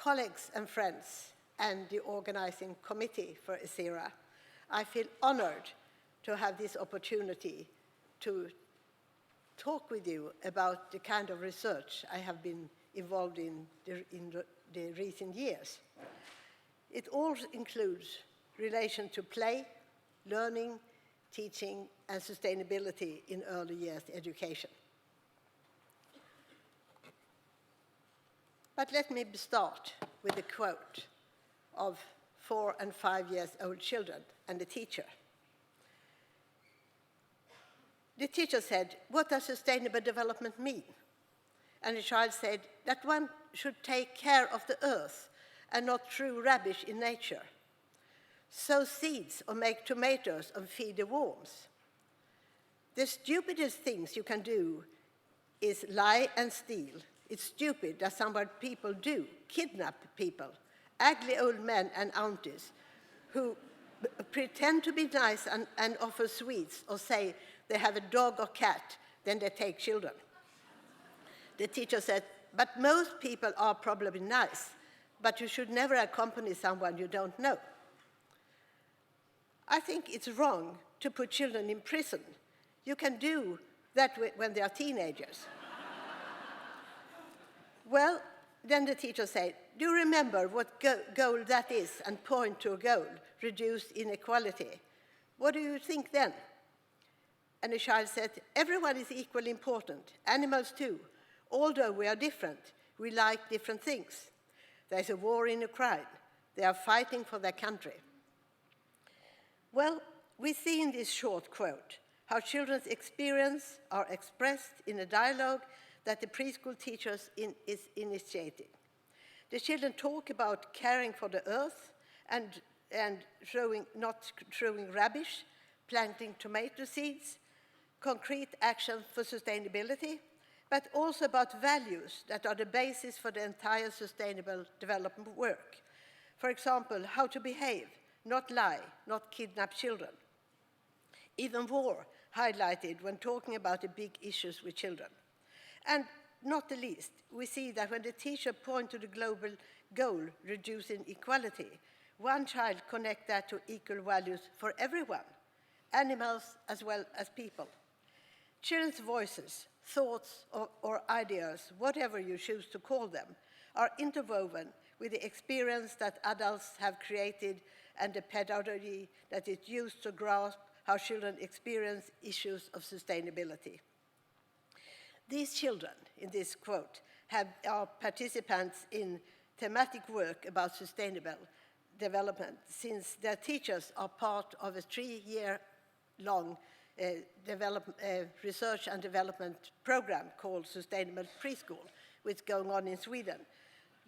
colleagues and friends, and the organizing committee for ESERA, I feel honored to have this opportunity to talk with you about the kind of research I have been involved in the recent years. It also includes relation to play, learning, teaching, and sustainability in early years education. But let me start with a quote of 4 and 5 years old children and the teacher. The teacher said, "What does sustainable development mean?" And the child said that one should take care of the earth and not throw rubbish in nature. Sow seeds or make tomatoes and feed the worms. The stupidest things you can do is lie and steal. It's stupid that some people do, kidnap people, ugly old men and aunties who pretend to be nice and offer sweets or say they have a dog or cat, then they take children. The teacher said, "But most people are probably nice, but you should never accompany someone you don't know." I think it's wrong to put children in prison. You can do that when they are teenagers. Well, then the teacher said, "Do you remember what goal that is and point to a goal, reduce inequality? What do you think then?" And the child said, "Everyone is equally important, animals too. Although we are different, we like different things. There's a war in Ukraine. They are fighting for their country." Well, we see in this short quote how children's experience are expressed in a dialogue that the preschool teachers is initiating. The children talk about caring for the earth and not throwing rubbish, planting tomato seeds, concrete action for sustainability, but also about values that are the basis for the entire sustainable development work. For example, how to behave, not lie, not kidnap children. Even war highlighted when talking about the big issues with children. And not the least, we see that when the teacher points to the global goal, reducing equality, one child connects that to equal values for everyone, animals as well as people. Children's voices, thoughts, or ideas, whatever you choose to call them, are interwoven with the experience that adults have created and the pedagogy that is used to grasp how children experience issues of sustainability. These children, in this quote, are participants in thematic work about sustainable development, since their teachers are part of a 3-year-long research and development program called Sustainable Preschool, which is going on in Sweden,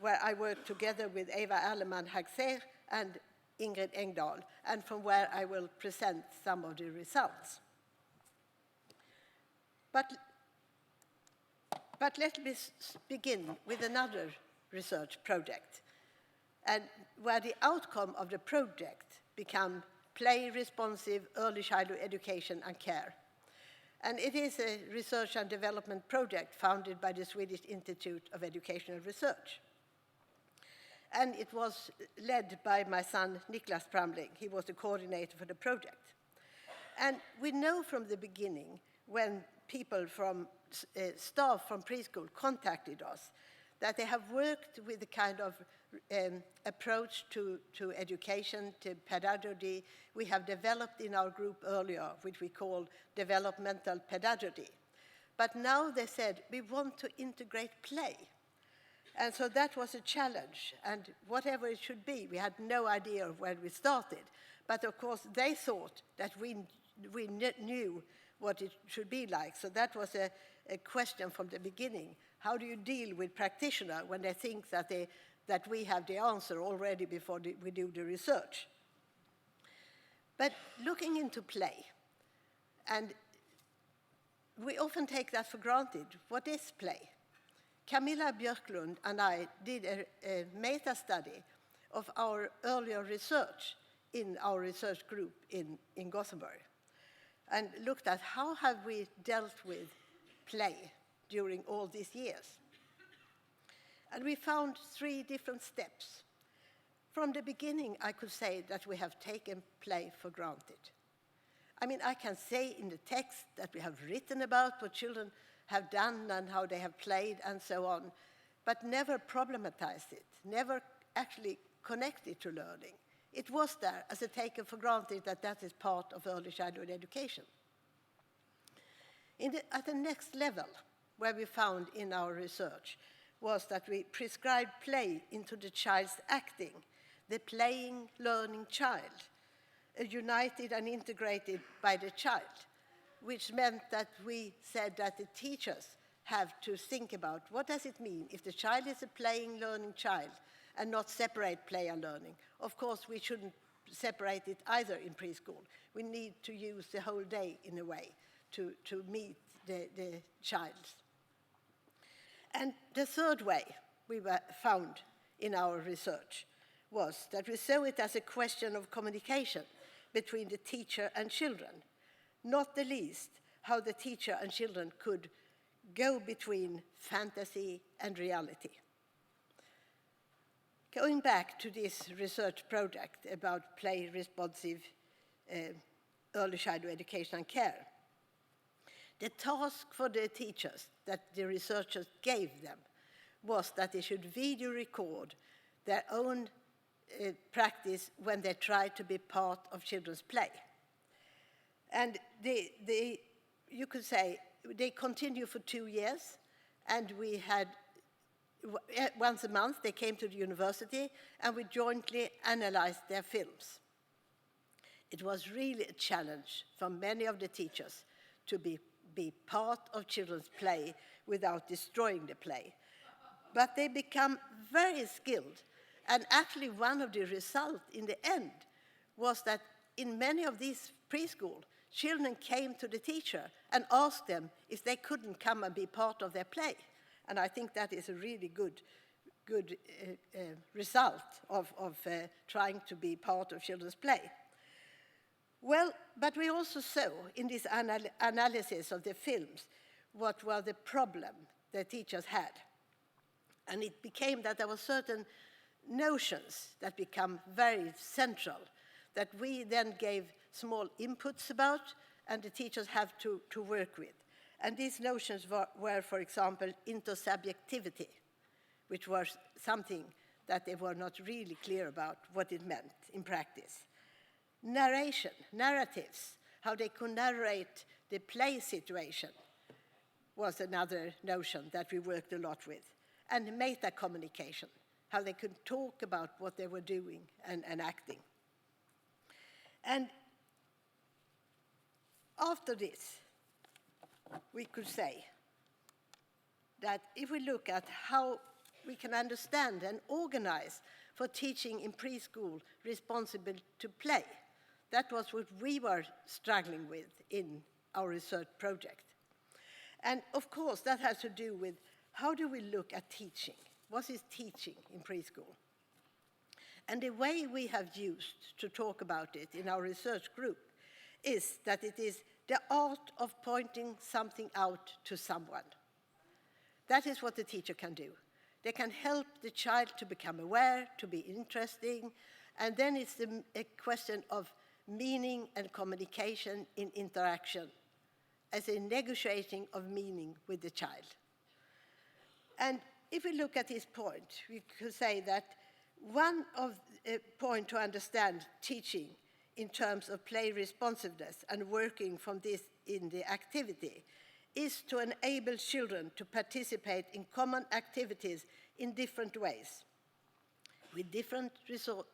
where I work together with Eva Erlemann-Hagser and Ingrid Engdahl, and from where I will present some of the results. But let me begin with another research project, and where the outcome of the project became play-responsive early childhood education and care. And it is a research and development project founded by the Swedish Institute of Educational Research. And it was led by my son, Niklas Pramling. He was the coordinator for the project. And we know from the beginning, when people from staff from preschool contacted us, that they have worked with a kind of approach to education, to pedagogy, we have developed in our group earlier, which we call developmental pedagogy. But now they said, we want to integrate play. And so that was a challenge, and whatever it should be, we had no idea of where we started. But of course, they thought that we knew what it should be like. So that was a question from the beginning. How do you deal with practitioners when they think that we have the answer already before we do the research? But looking into play, and we often take that for granted. What is play? Camilla Björklund and I did a meta-study of our earlier research in our research group in Gothenburg, and looked at how have we dealt with play during all these years. And we found 3 different steps. From the beginning, I could say that we have taken play for granted. I mean, I can say in the text that we have written about what children have done and how they have played and so on, but never problematized it, never actually connected to learning. It was there as a taken for granted that that is part of early childhood education. At the next level, where we found in our research, was that we prescribed play into the child's acting, the playing, learning child, united and integrated by the child, which meant that we said that the teachers have to think about what does it mean if the child is a playing, learning child and not separate play and learning. Of course, we shouldn't separate it either in preschool. We need to use the whole day in a way to meet the child. And the third way we found in our research was that we saw it as a question of communication between the teacher and children, not the least how the teacher and children could go between fantasy and reality. Going back to this research project about play-responsive early childhood education and care, the task for the teachers that the researchers gave them was that they should video record their own practice when they tried to be part of children's play. And you could say they continued for 2 years, and we had once a month they came to the university and we jointly analyzed their films. It was really a challenge for many of the teachers to be part of children's play without destroying the play. But they become very skilled, and actually one of the results in the end was that in many of these preschools, children came to the teacher and asked them if they couldn't come and be part of their play. And I think that is a really good result of trying to be part of children's play. Well, but we also saw in this analysis of the films what were the problem the teachers had. And it became that there were certain notions that become very central that we then gave small inputs about and the teachers have to work with. And these notions were, for example, intersubjectivity, which was something that they were not really clear about what it meant in practice. Narration, narratives, how they could narrate the play situation was another notion that we worked a lot with. And meta-communication, how they could talk about what they were doing and acting. And after this, we could say that if we look at how we can understand and organize for teaching in preschool responsible to play, that was what we were struggling with in our research project. And of course, that has to do with how do we look at teaching? What is teaching in preschool? And the way we have used to talk about it in our research group is that it is the art of pointing something out to someone. That is what the teacher can do. They can help the child to become aware, to be interesting, and then it's a question of meaning and communication in interaction as a negotiating of meaning with the child. And if we look at this point, we could say that one of the point to understand teaching in terms of play responsiveness and working from this in the activity is to enable children to participate in common activities in different ways, with different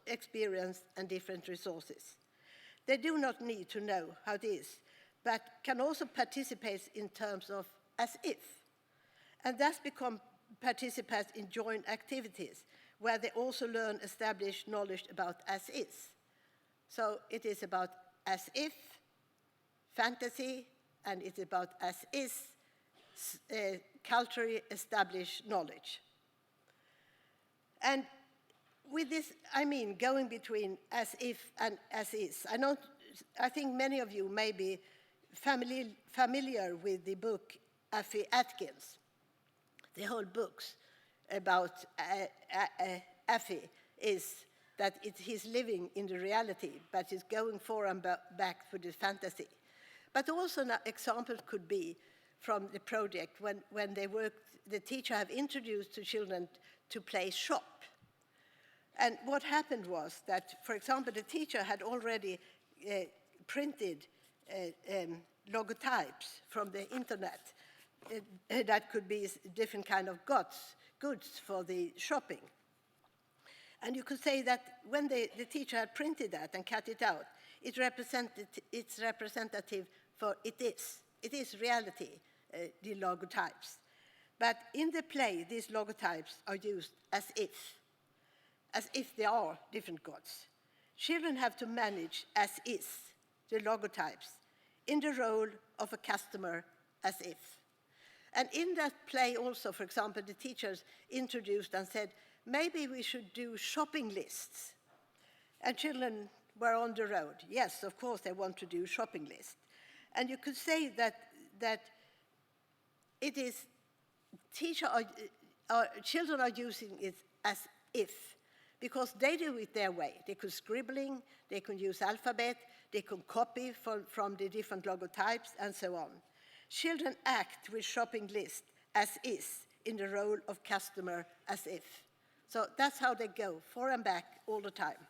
experience and different resources. They do not need to know how it is, but can also participate in terms of as if, and thus become participants in joint activities where they also learn established knowledge about as is. So it is about as if, fantasy, and it's about as is, culturally established knowledge. And with this, I mean going between as if and as is. I think many of you may be familiar with the book Affy Atkins. The whole books about Affy is that he's living in the reality, but he's going forward and back to the fantasy. But also an example could be from the project when they worked, the teacher have introduced to children to play shop. And what happened was that, for example, the teacher had already printed logotypes from the internet that could be different kind of goods for the shopping. And you could say that when the teacher had printed that and cut it out, it's representative for it is reality, the logotypes. But in the play, these logotypes are used as if they are different gods. Children have to manage as is the logotypes in the role of a customer as if. And in that play also, for example, the teachers introduced and said, maybe we should do shopping lists. And children were on the road. Yes, of course, they want to do shopping lists. And you could say that it is children are using it as if, because they do it their way. They could scribbling, they could use alphabet, they could copy from the different logotypes, and so on. Children act with shopping list as is in the role of customer as if. So that's how they go, forward and back all the time.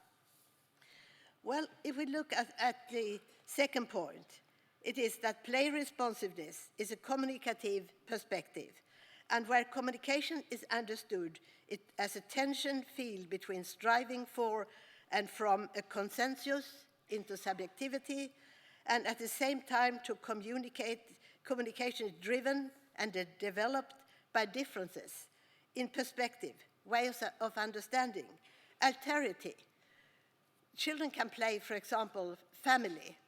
Well, if we look at the second point, it is that play responsiveness is a communicative perspective, and where communication is understood as a tension field between striving for and from a consensus into subjectivity, and at the same time to communication is driven and developed by differences in perspective, ways of understanding, alterity. Children can play, for example, family,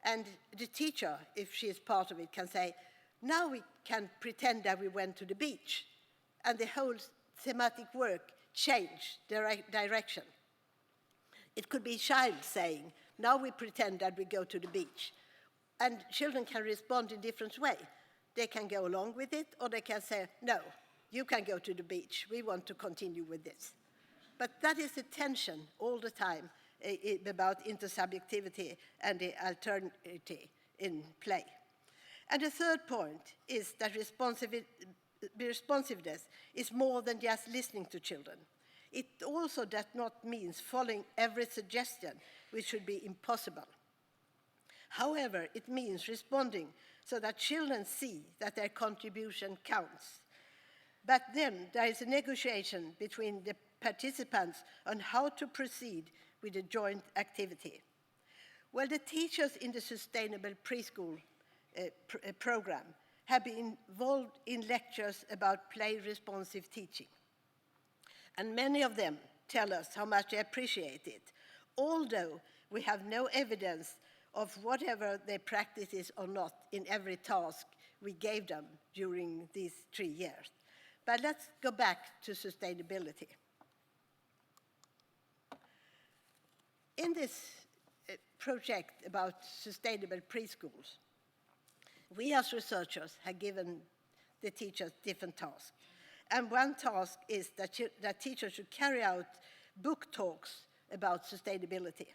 and the teacher, if she is part of it, can say, now we can pretend that we went to the beach, and the whole thematic work changed direction. It could be a child saying, now we pretend that we go to the beach, and children can respond in different ways. They can go along with it, or they can say, no, you can go to the beach, we want to continue with this. But that is the tension all the time about intersubjectivity and the alternity in play. And the third point is that responsiveness is more than just listening to children. It also does not mean following every suggestion, which should be impossible. However, it means responding so that children see that their contribution counts. But then there is a negotiation between the participants on how to proceed with the joint activity. Well, the teachers in the Sustainable Preschool program have been involved in lectures about play-responsive teaching. And many of them tell us how much they appreciate it, although we have no evidence of whatever their practice is or not in every task we gave them during these 3 years. But let's go back to sustainability. In this project about sustainable preschools, we as researchers have given the teachers different tasks. And one task is that teachers should carry out book talks about sustainability.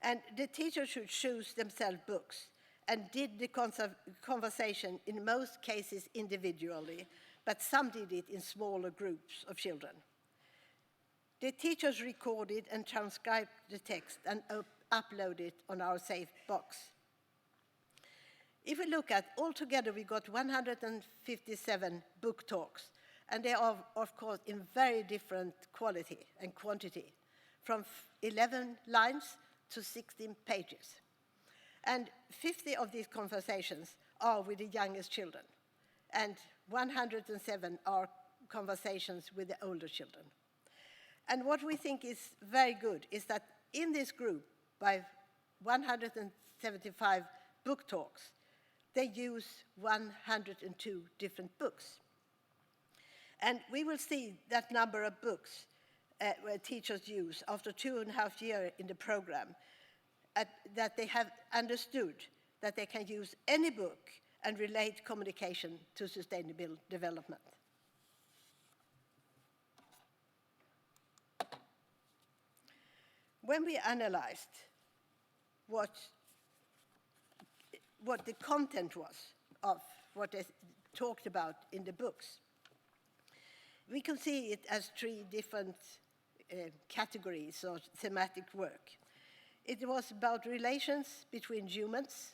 And the teachers should choose themselves books and did the conversation in most cases individually, but some did it in smaller groups of children. The teachers recorded and transcribed the text and uploaded it on our safe box. If we look at, altogether we got 157 book talks, and they are, of course, in very different quality and quantity, from 11 lines to 16 pages. And 50 of these conversations are with the youngest children, and 107 are conversations with the older children. And what we think is very good is that in this group, by 175 book talks, they use 102 different books. And we will see that number of books where teachers use after 2.5 years in the program, that they have understood that they can use any book and relate communication to sustainable development. when we analyzed what the content was of what is talked about in the books, we can see it as three different categories or thematic work. It was about relations between humans.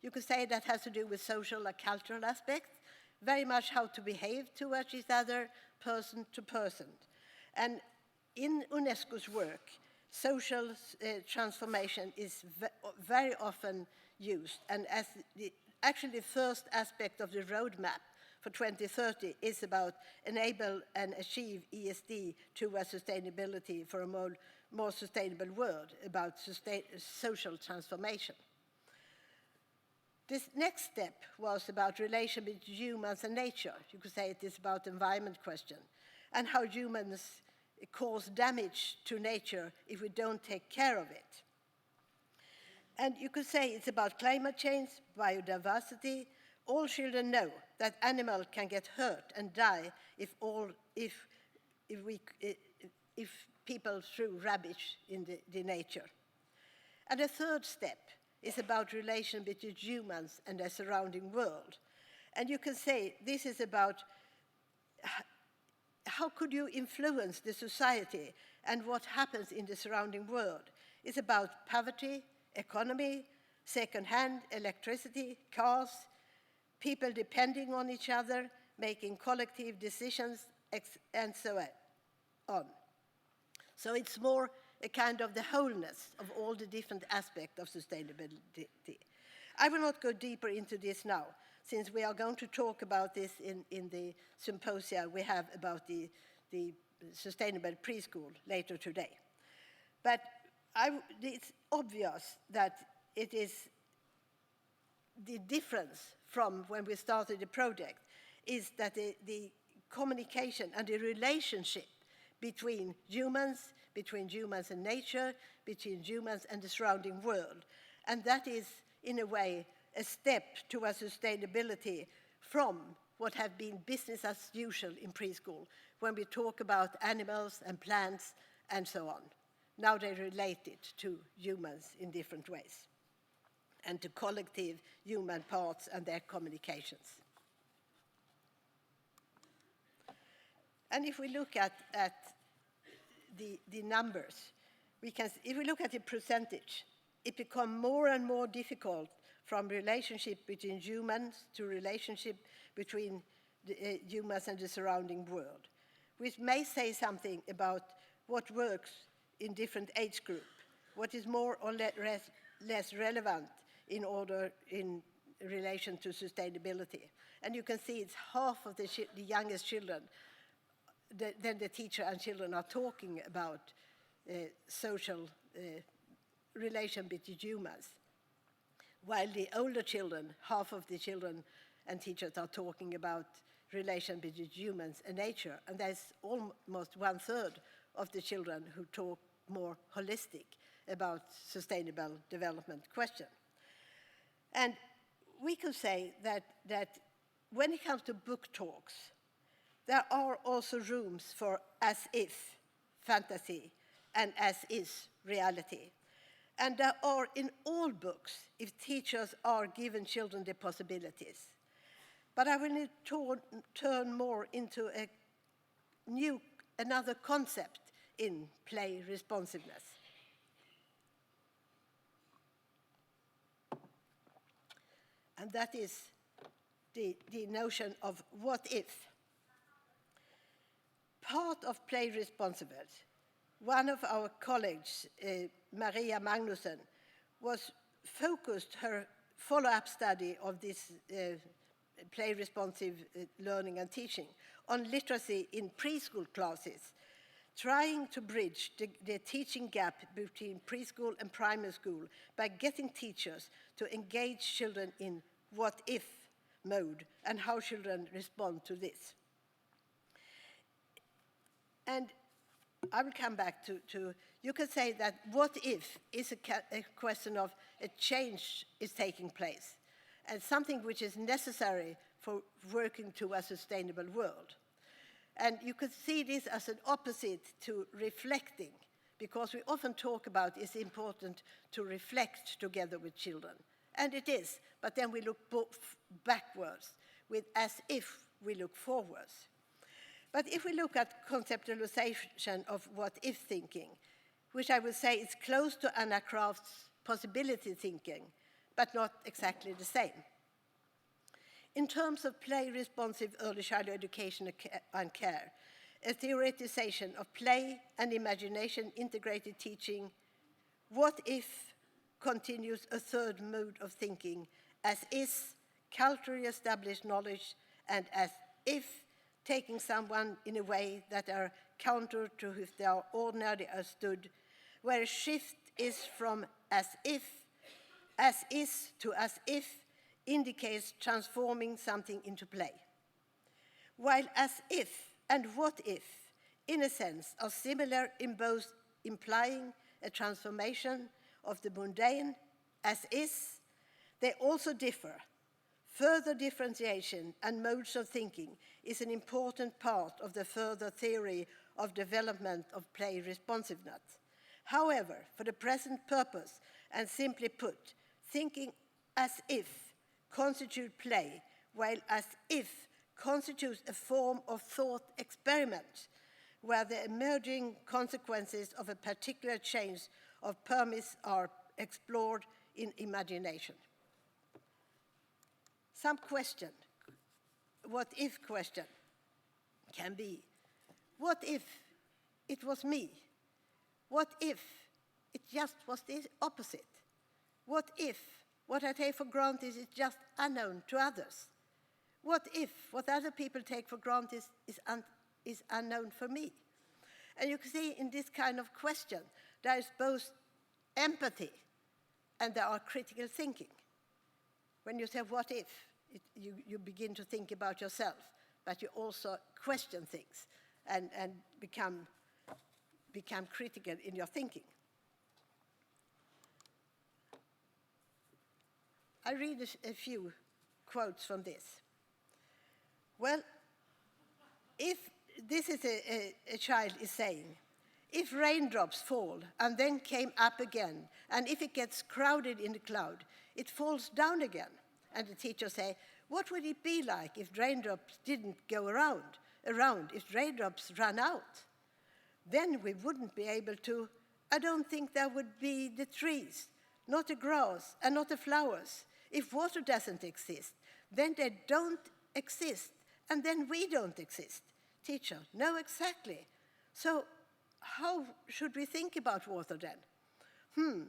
You could say that has to do with social and cultural aspects, very much how to behave towards each other, person to person. And in UNESCO's work, social transformation is very often used, and as actually the first aspect of the roadmap for 2030 is about enable and achieve ESD towards sustainability for a more sustainable world, about social transformation. This next step was about relation between humans and nature. You could say it is about environment question and how humans cause damage to nature if we don't take care of it. And you could say it's about climate change, biodiversity. All children know that animals can get hurt and die if people throw rubbish in the nature. And the third step is about relation between humans and the surrounding world. And you can say this is about how could you influence the society and what happens in the surrounding world. It's about poverty, economy, second-hand electricity, cars, people depending on each other, making collective decisions, and so on. So it's more a kind of the wholeness of all the different aspects of sustainability. I will not go deeper into this now, since we are going to talk about this in the symposia we have about the Sustainable Preschool later today. But it's obvious that it is the difference from when we started the project is that the communication and the relationship between humans and nature, between humans and the surrounding world. And that is, in a way, a step towards sustainability from what have been business as usual in preschool, when we talk about animals and plants and so on. Now they relate it to humans in different ways, and to collective human parts and their communications. And if we look at the numbers, if we look at the percentage, it becomes more and more difficult from relationship between humans to relationship between humans and the surrounding world, which may say something about what works in different age groups, what is more or less relevant in relation to sustainability. And you can see it's half of the youngest children, then the teacher and children are talking about social relation between humans, while the older children, half of the children and teachers are talking about relation between humans and nature, and there's almost 1/3 of the children who talk more holistic about sustainable development question. And we could say that when it comes to book talks, there are also rooms for as-if fantasy and as-is reality. And there are in all books if teachers are given children the possibilities. But I will need to turn more into another concept in play responsiveness. And that is the notion of what if. Part of play responsiveness, one of our colleagues, Maria Magnusson, was focused her follow-up study of this play responsive learning and teaching on literacy in preschool classes, trying to bridge the teaching gap between preschool and primary school by getting teachers to engage children in what-if mode and how children respond to this. And I will come back to you can say that what if is a question of a change is taking place and something which is necessary for working to a sustainable world. And you could see this as an opposite to reflecting, because we often talk about it's important to reflect together with children. And it is, but then we look backwards as if we look forwards. But if we look at conceptualization of what-if thinking, which I would say is close to Anna Kraft's possibility thinking, but not exactly the same. In terms of play-responsive early childhood education and care, a theoretization of play and imagination integrated teaching, what if continues a third mode of thinking, as is culturally established knowledge, and as if taking someone in a way that are counter to if they are ordinarily understood, where a shift is from as if, as is to as if, indicates transforming something into play. While as if and what if, in a sense, are similar in both implying a transformation of the mundane as is, they also differ. Further differentiation and modes of thinking is an important part of the further theory of development of play responsiveness. However, for the present purpose, and simply put, thinking as if constitutes play, while as if constitutes a form of thought experiment, where the emerging consequences of a particular change of premise are explored in imagination. Some question, what if question, can be, what if it was me? What if it just was the opposite? What if what I take for granted is just unknown to others? What if what other people take for granted is unknown for me? And you can see in this kind of question, there is both empathy and there are critical thinking. When you say, what if, you begin to think about yourself, but you also question things and become critical in your thinking. I read a few quotes from this. Well, if this is a child is saying, if raindrops fall and then came up again, and if it gets crowded in the cloud, it falls down again. And the teacher say, what would it be like if raindrops didn't go around, if raindrops ran out? Then we wouldn't be able to, I don't think there would be the trees, not the grass, and not the flowers. If water doesn't exist, then they don't exist, and then we don't exist. Teacher, no, exactly. So how should we think about water then?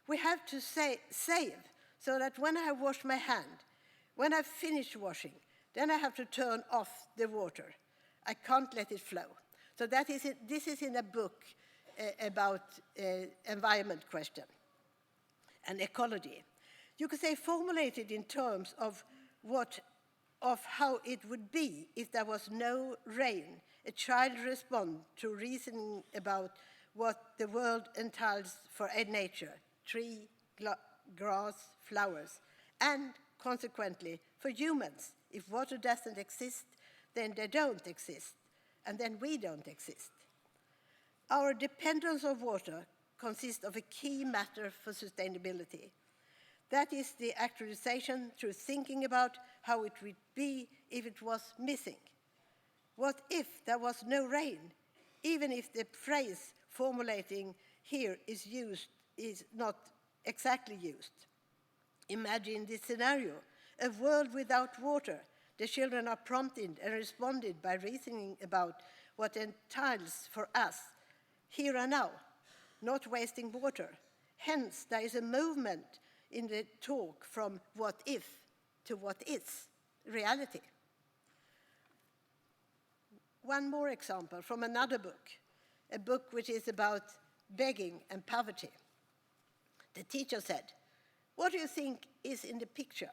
We have to save, so that when I wash my hand, when I finish washing, then I have to turn off the water. I can't let it flow. So that is it. This is in a book about environment question and ecology. You could say formulated in terms of how it would be if there was no rain. A child responds to reasoning about what the world entails for nature, tree, grass, flowers, and consequently for humans. If water doesn't exist, then they don't exist, and then we don't exist. Our dependence on water consists of a key matter for sustainability. That is the actualization through thinking about how it would be if it was missing. What if there was no rain, even if the phrase formulating here is not exactly used? Imagine this scenario, a world without water. The children are prompted and responded by reasoning about what entails for us here and now, not wasting water. Hence, there is a movement in the talk from what if to what is reality. One more example from another book, a book which is about begging and poverty. The teacher said, what do you think is in the picture?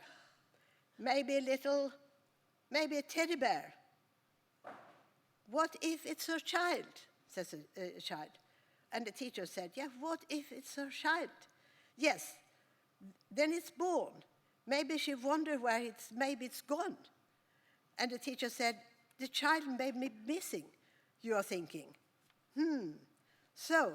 Maybe a teddy bear. What if it's her child, says a child. And the teacher said, yeah, what if it's her child? Yes, then it's born. Maybe she wondered where maybe it's gone. And the teacher said, the child may be missing, you are thinking. So,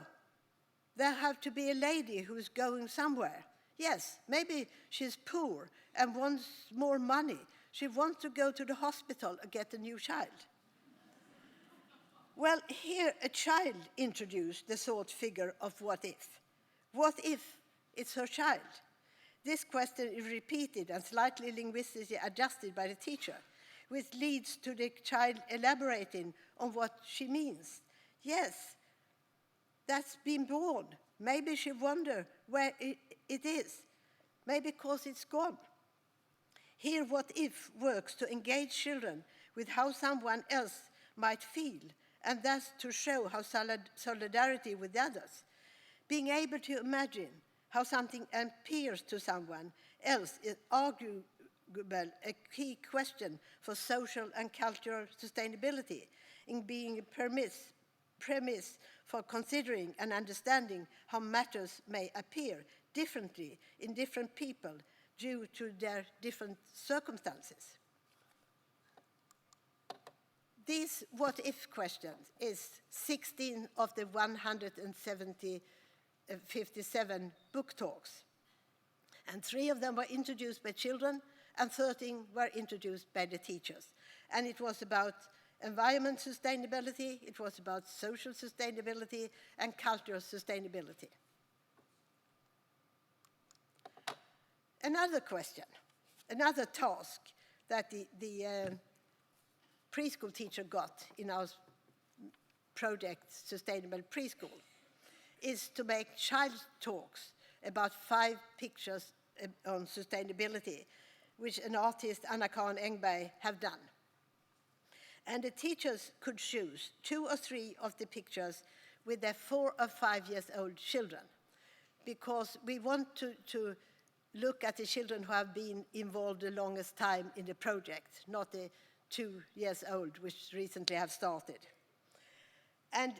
There have to be a lady who's going somewhere. Yes, maybe she's poor and wants more money. She wants to go to the hospital and get a new child. Well, here a child introduced the thought figure of what if. What if it's her child? This question is repeated and slightly linguistically adjusted by the teacher, which leads to the child elaborating on what she means. Yes, that's been born. Maybe she wonders where it is. Maybe because it's gone. Here, what if works to engage children with how someone else might feel, and thus to show how solidarity with others. Being able to imagine how something appears to someone else is arguable a key question for social and cultural sustainability, in being a premise for considering and understanding how matters may appear differently in different people due to their different circumstances. These what-if questions is 16 of the 157 book talks. And 3 of them were introduced by children, and 13 were introduced by the teachers. And it was about environment sustainability, it was about social sustainability, and cultural sustainability. Another question, another task that the preschool teacher got in our project Sustainable Preschool is to make child talks about 5 pictures on sustainability, which an artist, Anna Karin Engberg, have done. And the teachers could choose 2 or 3 of the pictures with their 4 or 5 years old children, because we want to look at the children who have been involved the longest time in the project, not the 2 years old, which recently have started. And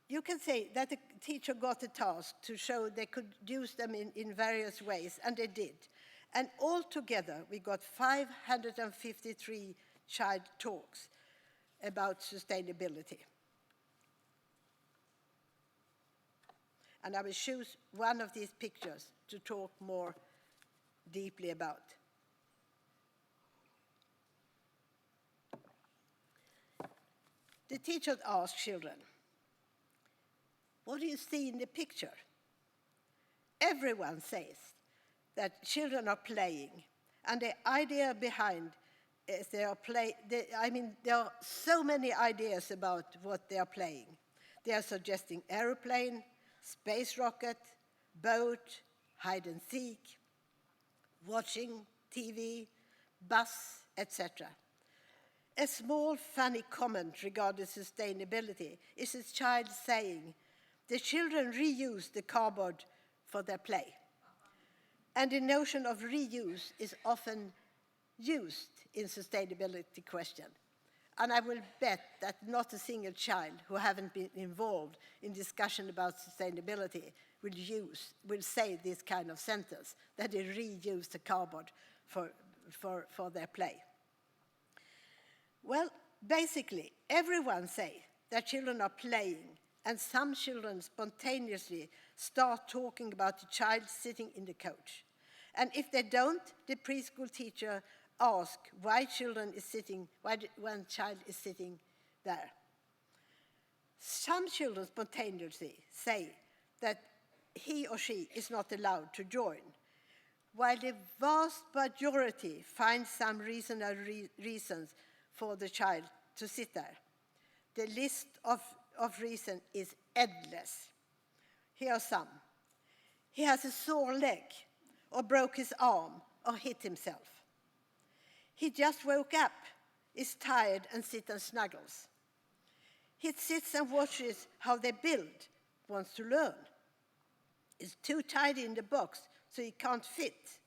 you can say that the teacher got a task to show they could use them in various ways, and they did. And altogether, we got 553 child talks about sustainability. And I will choose one of these pictures to talk more deeply about. The teacher asked children, what do you see in the picture? Everyone says that children are playing, and the idea behind is there are so many ideas about what they are playing. They are suggesting aeroplane, space rocket, boat, hide and seek, watching TV, bus, etc. A small funny comment regarding sustainability is a child saying, the children reuse the cardboard for their play. And the notion of reuse is often used in sustainability question. And I will bet that not a single child who haven't been involved in discussion about sustainability will say this kind of sentence, that they reuse the cardboard for their play. Well, basically, everyone say that children are playing, and some children spontaneously start talking about the child sitting in the coach. And if they don't, the preschool teacher asks why one child is sitting there. Some children spontaneously say that he or she is not allowed to join, while the vast majority find some reasonable reasons for the child to sit there. The list of reasons is endless. Here are some. He has a sore leg, or broke his arm, or hit himself. He just woke up, is tired, and sits and snuggles. He sits and watches how they build, wants to learn. Is too tidy in the box, so he can't fit.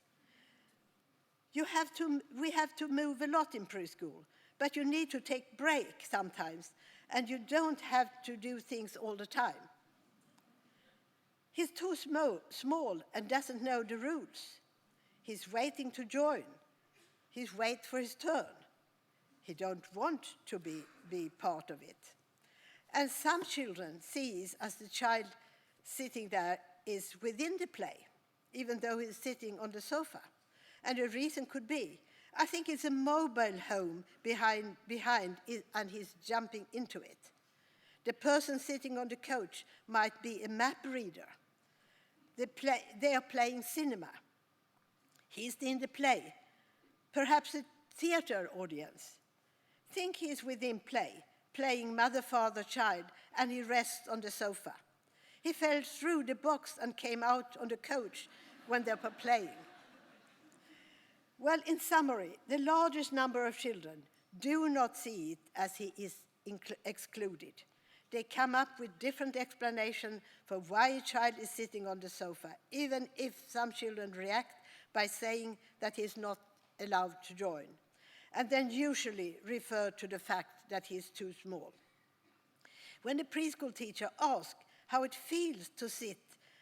We have to move a lot in preschool, but you need to take breaks sometimes, and you don't have to do things all the time. He's too small and doesn't know the rules. He's waiting to join. He's waiting for his turn. He don't want to be part of it. And some children see as the child sitting there is within the play, even though he's sitting on the sofa. And the reason could be, I think it's a mobile home behind it, and he's jumping into it. The person sitting on the couch might be a map reader. They are playing cinema. He's in the play, perhaps a theater audience. Think he's within play, playing mother, father, child, and he rests on the sofa. He fell through the box and came out on the couch when they were playing. Well, in summary, the largest number of children do not see it as he is excluded. They come up with different explanations for why a child is sitting on the sofa, even if some children react by saying that he is not allowed to join, and then usually refer to the fact that he is too small. When the preschool teacher asks how it feels to sit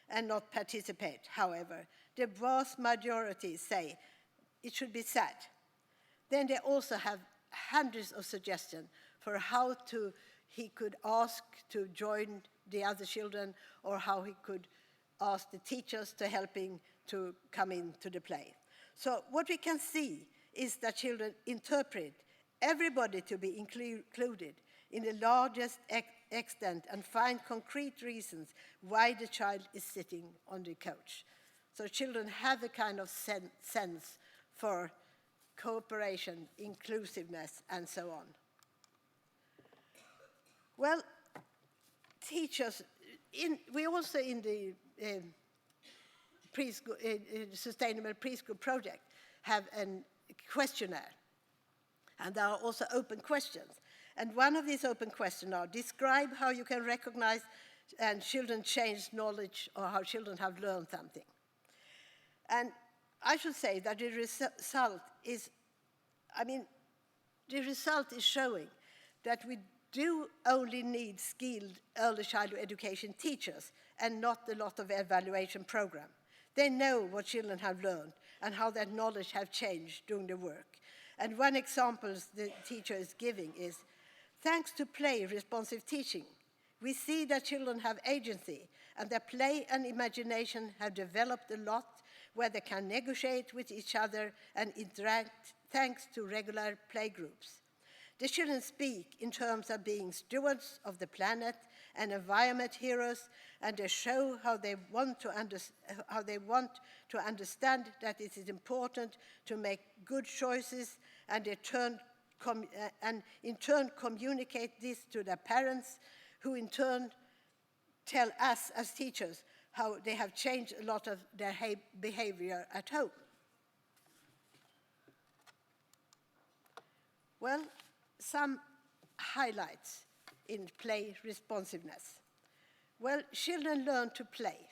and not participate, however, the vast majority say it should be sad. Then they also have hundreds of suggestions for how he could ask to join the other children, or how he could ask the teachers to help him to come into the play. So what we can see is that children interpret everybody to be included in the largest extent and find concrete reasons why the child is sitting on the couch. So children have a kind of sense for cooperation, inclusiveness, and so on. Well, teachers, we also in the Sustainable Preschool project have a questionnaire, and there are also open questions. And one of these open questions are, describe how you can recognize and children change knowledge, or how children have learned something. And I should say that the result is showing that we do only need skilled early childhood education teachers and not a lot of evaluation program. They know what children have learned and how that knowledge have changed during the work. And one example the teacher is giving is, thanks to play responsive teaching, we see that children have agency, and their play and imagination have developed a lot, where they can negotiate with each other and interact thanks to regular play groups. The children speak in terms of being stewards of the planet and environment heroes, and they show how they want to understand that it is important to make good choices, and in turn communicate this to their parents, who in turn tell us as teachers how they have changed a lot of their behavior at home. Well, some highlights in play responsiveness. Well, children learn to play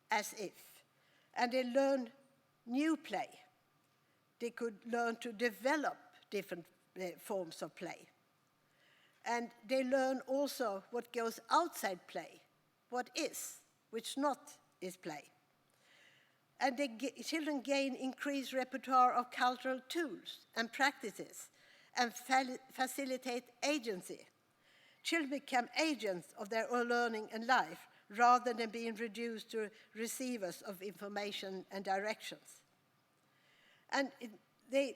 as if, and they learn new play. They could learn to develop different forms of play. And they learn also what goes outside play, what is, which not is play. And children gain increased repertoire of cultural tools and practices and facilitate agency. Children become agents of their own learning and life rather than being reduced to receivers of information and directions. And the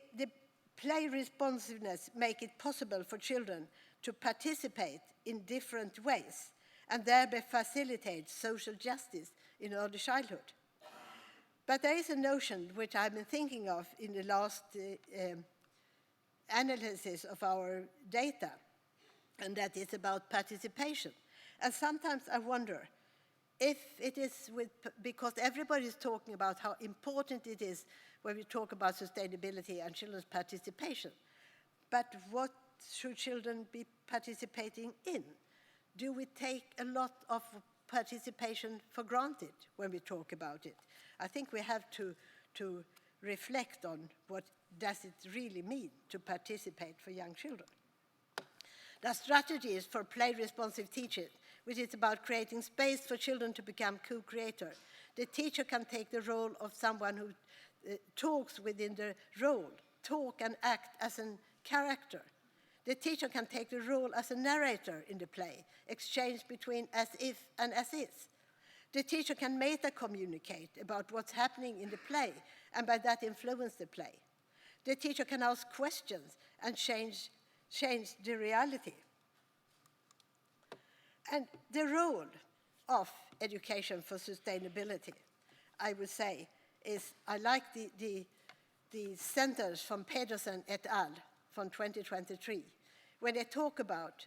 play responsiveness make it possible for children to participate in different ways and thereby facilitate social justice in early childhood. But there is a notion which I've been thinking of in the last analysis of our data, and that is about participation. And sometimes I wonder if it is because everybody is talking about how important it is when we talk about sustainability and children's participation. But what should children be participating in? Do we take a lot of participation for granted when we talk about it? I think we have to reflect on what does it really mean to participate for young children. There are strategies for play-responsive teaching, which is about creating space for children to become co-creator. The teacher can take the role of someone who talks within the role, talk and act as a character. The teacher can take the role as a narrator in the play, exchange between as if and as is. The teacher can meta-communicate about what's happening in the play, and by that influence the play. The teacher can ask questions and change the reality. And the role of education for sustainability, I would say, is, I like the centers from Pedersen et al. From 2023, when they talk about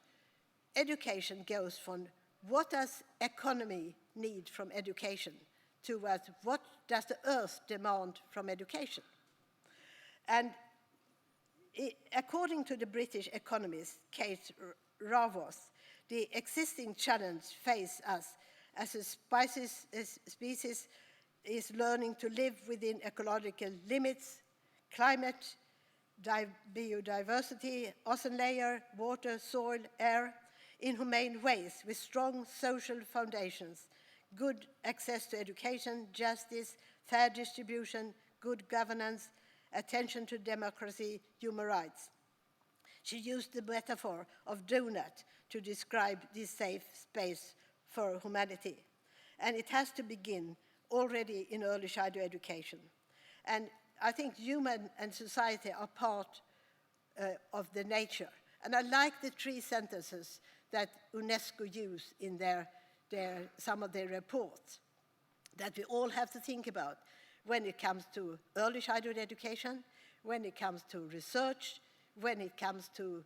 education goes from what does economy need from education towards what does the earth demand from education. And according to the British economist Kate Raworth, the existing challenge faced us as a species is learning to live within ecological limits, climate, biodiversity, ozone layer, water, soil, air, in humane ways with strong social foundations, good access to education, justice, fair distribution, good governance, attention to democracy, human rights. She used the metaphor of donut to describe this safe space for humanity. And it has to begin already in early childhood education. And I think human and society are part of the nature. And I like the 3 sentences that UNESCO use in some of their reports that we all have to think about when it comes to early childhood education, when it comes to research, when it comes to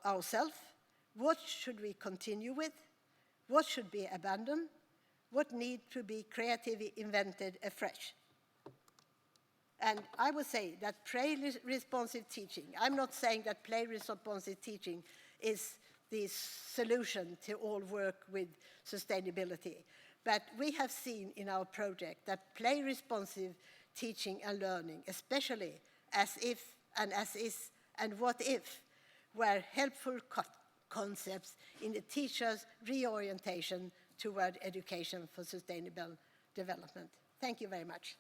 ourselves. What should we continue with? What should be abandoned? What needs to be creatively invented afresh? And I would say that play-responsive teaching, I'm not saying that play-responsive teaching is the solution to all work with sustainability, but we have seen in our project that play-responsive teaching and learning, especially as if and as is and what if, were helpful concepts in the teacher's reorientation toward education for sustainable development. Thank you very much.